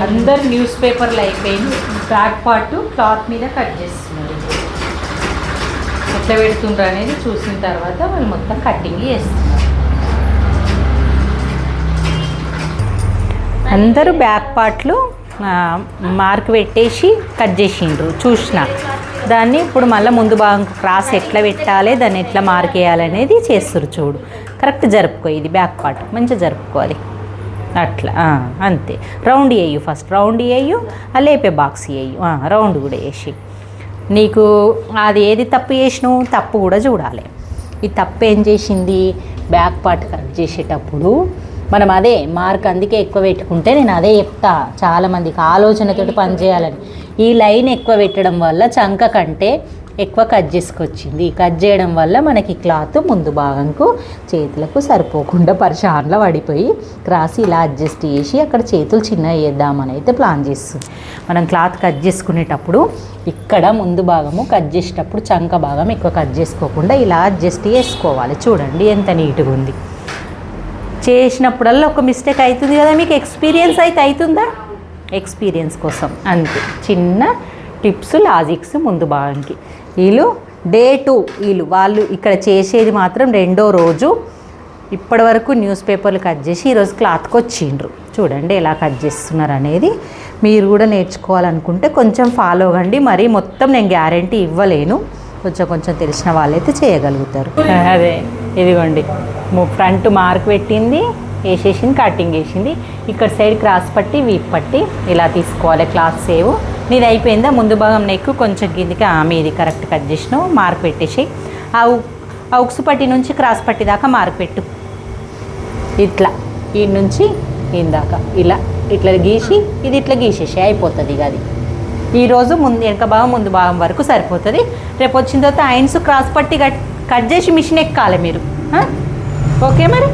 అందరు న్యూస్ పేపర్లు అయిపోయింది, బ్యాక్ పార్ట్ క్లాత్ మీద కట్ చేస్తున్నారు. ఎట్లా పెడుతుండ్రు అనేది చూసిన తర్వాత వాళ్ళు మొత్తం కటింగ్ చేస్తున్నారు. అందరూ బ్యాక్ పార్ట్లు మార్క్ పెట్టేసి కట్ చేసిండ్రు చూసిన దాన్ని. ఇప్పుడు మళ్ళీ ముందు భాగం క్రాస్ ఎట్లా పెట్టాలి, దాన్ని ఎట్లా మార్క్ వేయాలనేది చేస్తారు. చూడు కరెక్ట్ జరుపుకో, ఇది బ్యాక్ పార్ట్ మంచిగా జరుపుకోవాలి. అట్లా అంతే. రౌండ్ వేయు, ఫస్ట్ రౌండ్ వేయు, లేపే బాక్స్ వేయు, రౌండ్ కూడా వేసి. నీకు అది ఏది తప్పు చేసినావు, తప్పు కూడా చూడాలి. ఈ తప్పు ఏం చేసింది, బ్యాక్ పార్ట్ కట్ చేసేటప్పుడు మనం అదే మార్క్ అందుకే ఎక్కువ పెట్టుకుంటే నేను అదే చెప్తా చాలామందికి ఆలోచనతోటి పనిచేయాలని. ఈ లైన్ ఎక్కువ పెట్టడం వల్ల చంక కంటే ఎక్కువ కట్ చేసుకొచ్చింది. కట్ చేయడం వల్ల మనకి క్లాత్ ముందు భాగంకు చేతులకు సరిపోకుండా పరిశాన్లో పడిపోయి క్రాస్ ఇలా అడ్జస్ట్ చేసి అక్కడ చేతులు చిన్నగా వేద్దామని అయితే ప్లాన్ చేస్తుంది. మనం క్లాత్ కట్ చేసుకునేటప్పుడు ఇక్కడ ముందు భాగము కట్ చేసేటప్పుడు చంక భాగం ఎక్కువ కట్ చేసుకోకుండా ఇలా అడ్జస్ట్ చేసుకోవాలి. చూడండి ఎంత నీట్గా ఉంది. చేసినప్పుడల్లా ఒక మిస్టేక్ అవుతుంది కదా, మీకు ఎక్స్పీరియన్స్ అయితే అవుతుందా, ఎక్స్పీరియన్స్ కోసం అంతే. చిన్న టిప్స్ లాజిక్స్ ముందు భాగంకి. వీళ్ళు డే 2 వాళ్ళు ఇక్కడ చేసేది మాత్రం 2వ రోజు. ఇప్పటి వరకు న్యూస్ పేపర్లు కట్ చేసి ఈరోజు క్లాత్కి వచ్చిండ్రు. చూడండి ఎలా కట్ చేస్తున్నారు అనేది. మీరు కూడా నేర్చుకోవాలనుకుంటే కొంచెం ఫాలో అవ్వండి. మరి మొత్తం నేను గ్యారంటీ ఇవ్వలేను, కొంచెం తెలిసిన వాళ్ళైతే చేయగలుగుతారు. అదే ఇదిగోండి ఫ్రంట్ మార్క్ పెట్టింది, వేసేసింది, కటింగ్ వేసింది. ఇక్కడ సైడ్ క్రాస్ పట్టి వీప్ పట్టి ఇలా తీసుకోవాలి. క్లాత్ సేవ్ నీది అయిపోయిందా, ముందు భాగం నెక్ కొంచెం కిందికి మీది కరెక్ట్ కట్ చేసినావు, మార్క్ పెట్టేసి ఆ ఉక్సు పట్టి నుంచి క్రాస్ పట్టి దాకా మార్క్ పెట్టు. ఇట్లా ఈ నుంచి ఇందాక ఇలా ఇట్లా గీసి ఇది ఇట్లా గీసేసి అయిపోతుంది. ఇక అది ఈరోజు వెనక భాగం ముందు భాగం వరకు సరిపోతుంది. రేపు వచ్చిన తర్వాత ఐన్స్ క్రాస్ పట్టి కట్ చేసి మిషన్ ఎక్కాలి మీరు. ఓకే మరి.